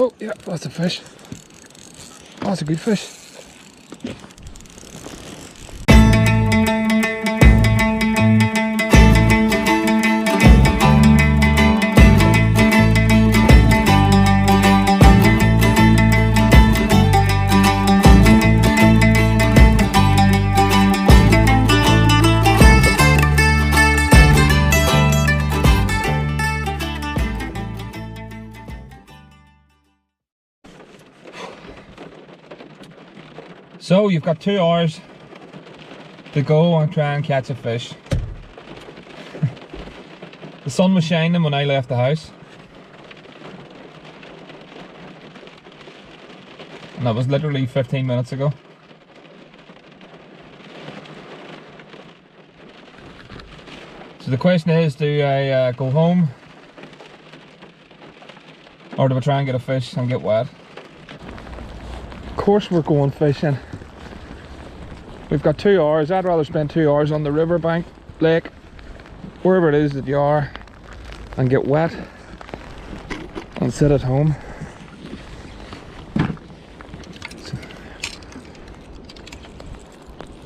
Oh yeah, that's a fish. Oh, that's a good fish. So you've got 2 hours to go and try and catch a fish. The sun was shining when I left the house, and that was literally 15 minutes ago. So the question is, do I go home, or do I try and get a fish and get wet? Of course we're going fishing. We've got 2 hours. I'd rather spend 2 hours on the riverbank, lake, wherever it is that you are, and get wet and sit at home.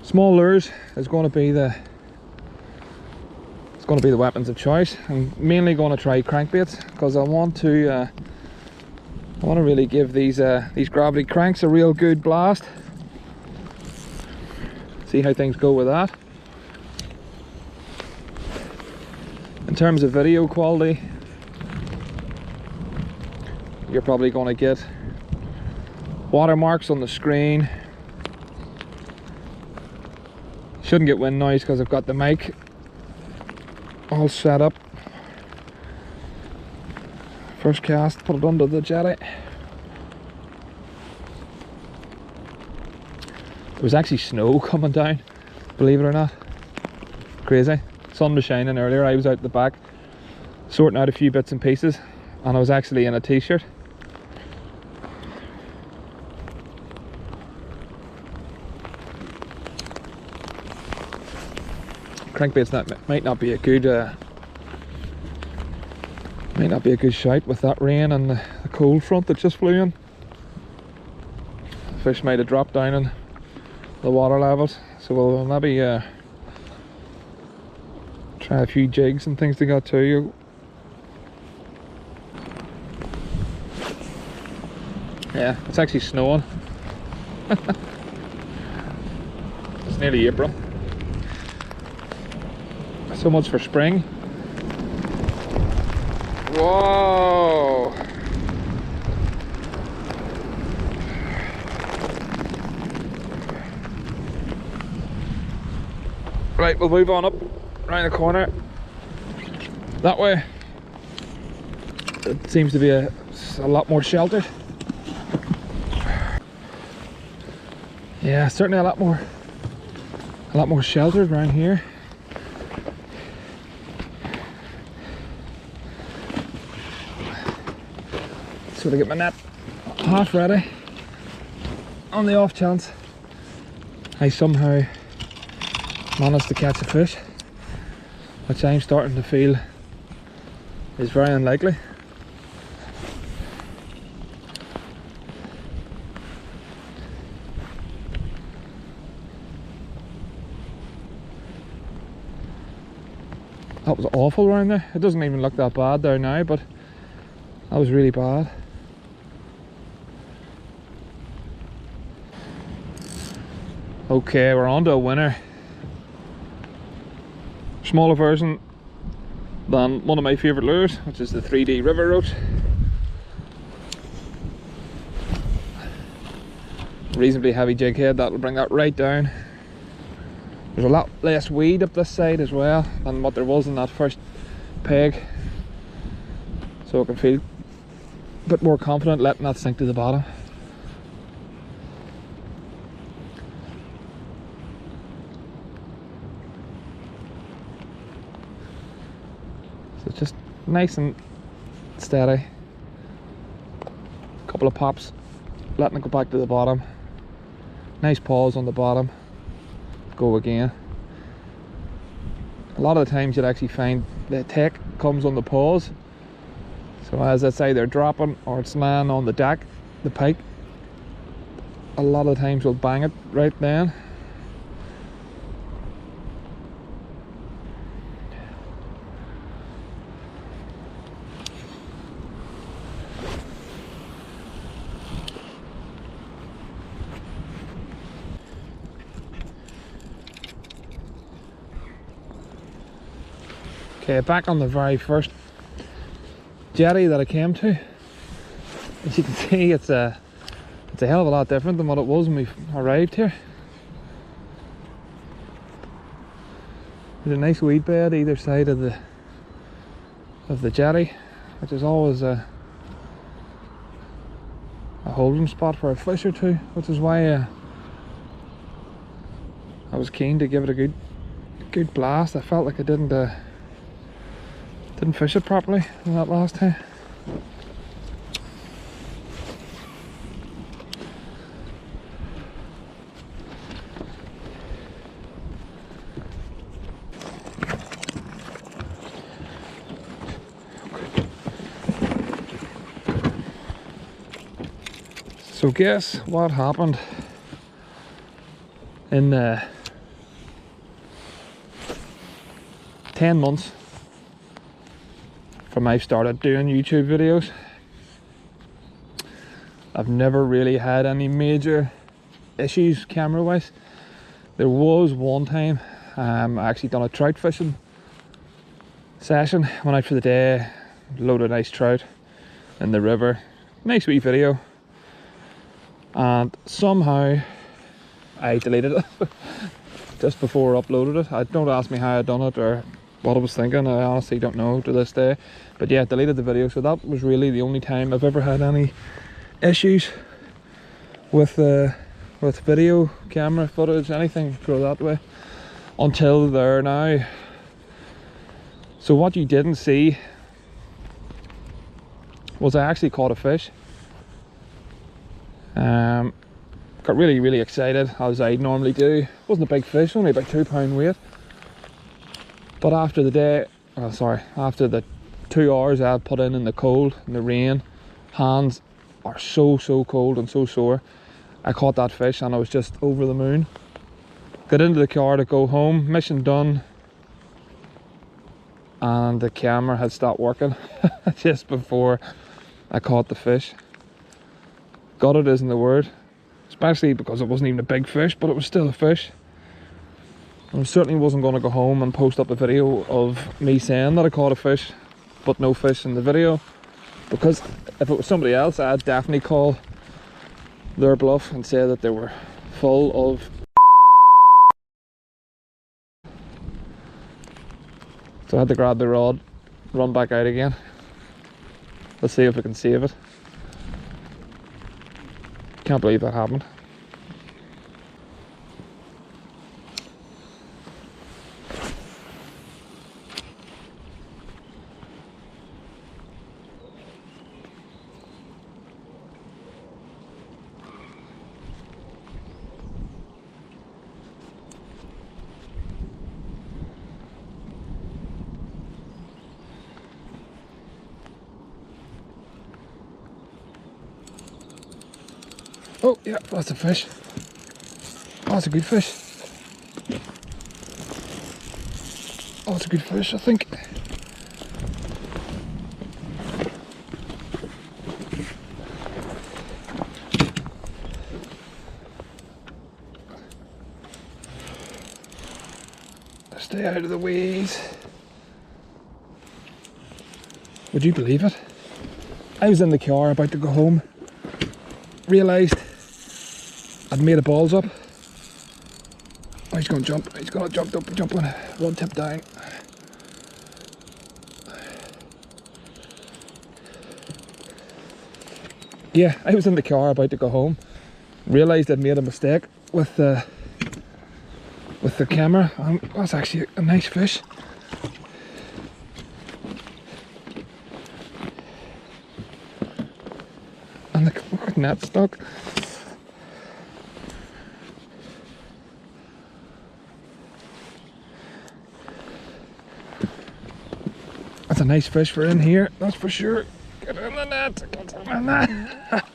Small lures is going to be the weapons of choice. I'm mainly going to try crankbaits because I want to really give these gravity cranks a real good blast. See how things go with that. In terms of video quality, you're probably going to get watermarks on the screen. Shouldn't get wind noise because I've got the mic all set up. First cast, put it under the jetty. There was actually snow coming down, believe it or not. Crazy. Sun was shining earlier. I was out the back sorting out a few bits and pieces, and I was actually in a t-shirt. Crankbaits might not be a good shout with that rain and the cold front that just flew in. The fish might have dropped down in the water levels, so we'll maybe try a few jigs and things to get to you. Yeah, it's actually snowing. It's nearly April. So much for spring. Whoa! Right, we'll move on up around the corner. That way. It seems to be a lot more sheltered. Yeah, certainly a lot more sheltered around here. Sort of get my net half ready on the off chance I somehow manage to catch a fish, which I'm starting to feel is very unlikely. That was awful around there. It doesn't even look that bad there now, but that was really bad. Okay, we're on to a winner. Smaller version than one of my favourite lures, which is the 3D river roach. Reasonably heavy jig head, that'll bring that right down. There's a lot less weed up this side as well than what there was in that first peg, so I can feel a bit more confident letting that sink to the bottom. So just nice and steady. Couple of pops, letting it go back to the bottom. Nice pause on the bottom. Go again. A lot of the times you'd actually find the tech comes on the pause, so So as it's either dropping or it's laying on the deck, the pike, a lot of times we'll bang it right then. Okay, back on the very first jetty that I came to. As you can see, it's a hell of a lot different than what it was when we arrived here. There's a nice weed bed either side of the jetty, which is always a holding spot for a fish or two, which is why I was keen to give it a good blast. I felt like I didn't fish it properly that last time. So guess what happened in 10 months from I started doing YouTube videos. I've never really had any major issues camera wise. There was one time I actually done a trout fishing session, went out for the day, loaded nice trout in the river, nice wee video, and somehow I deleted it just before I uploaded it. Don't ask me how I done it or what I was thinking. I honestly don't know to this day, but yeah, deleted the video. So that was really the only time I've ever had any issues with video camera footage, anything go that way, until there now. So what you didn't see was I actually caught a fish. Got really excited, as I normally do. Wasn't a big fish, only about 2 pound weight. But after the day, after the 2 hours I had put in the cold, in the rain, hands are so cold and so sore. I caught that fish and I was just over the moon. Got into the car to go home, mission done, and the camera had stopped working just before I caught the fish. Got it isn't the word, especially because it wasn't even a big fish, but it was still a fish. And I certainly wasn't going to go home and post up a video of me saying that I caught a fish but no fish in the video, because if it was somebody else I'd definitely call their bluff and say that they were full of. So I had to grab the rod, run back out again. Let's see if we can save it. Can't believe that happened. Oh yeah, that's a fish. Oh, that's a good fish. Oh, it's a good fish, I think. Stay out of the ways. Would you believe it? I was in the car about to go home, realised I'd made a balls up. Oh, he's going to jump. He's going to jump on one tip down. Yeah, I was in the car about to go home, realised I'd made a mistake with the camera, and that's actually a nice fish. And the net stuck. That's a nice fish for in here, that's for sure. Get in the net. Get in the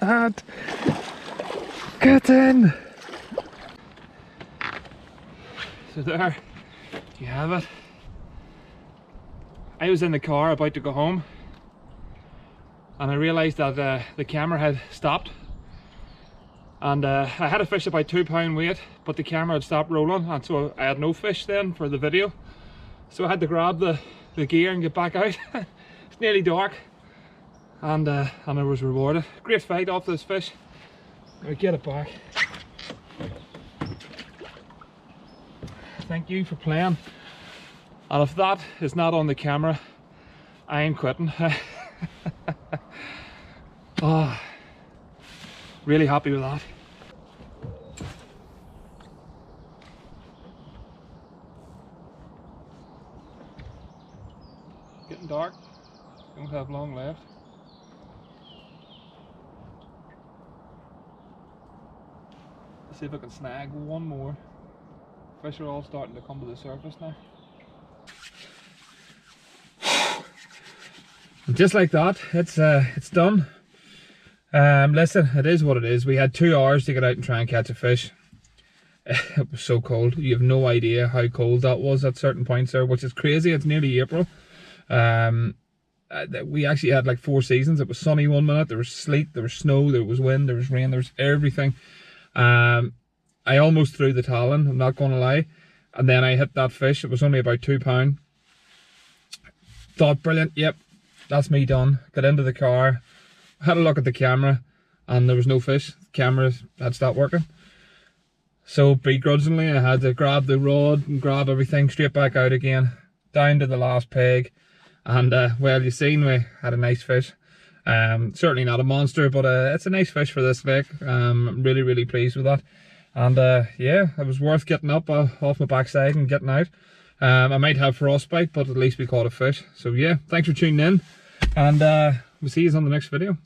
net. Get in. So there you have it. I was in the car about to go home and I realised that the camera had stopped, and I had a fish about 2 pound weight, but the camera had stopped rolling, and so I had no fish then for the video. So I had to grab the gear and get back out. It's nearly dark, and I was rewarded. Great fight off this fish. I'll get it back. Thank you for playing. And if that is not on the camera, I am quitting. Oh, really happy with that. Getting dark, don't have long left. Let's see if I can snag one more. Fish are all starting to come to the surface now. And just like that, it's done. Listen, it is what it is. We had 2 hours to get out and try and catch a fish. It was so cold. You have no idea how cold that was at certain points there, which is crazy. It's nearly April. We actually had like 4 seasons. It was sunny one minute, there was sleet, there was snow, there was wind, there was rain, there was everything. I almost threw the talon, I'm not going to lie. And then I hit that fish. It was only about 2 pound. Thought, brilliant, yep, that's me done. Got into the car, had a look at the camera, and there was no fish. The camera had stopped working. So begrudgingly I had to grab the rod and grab everything straight back out again, down to the last peg. And well, you seen we had a nice fish. Certainly not a monster, but it's a nice fish for this lake. I'm really pleased with that. And yeah, it was worth getting up off my backside and getting out. I might have frostbite, but at least we caught a fish. So yeah, thanks for tuning in, and we'll see you on the next video.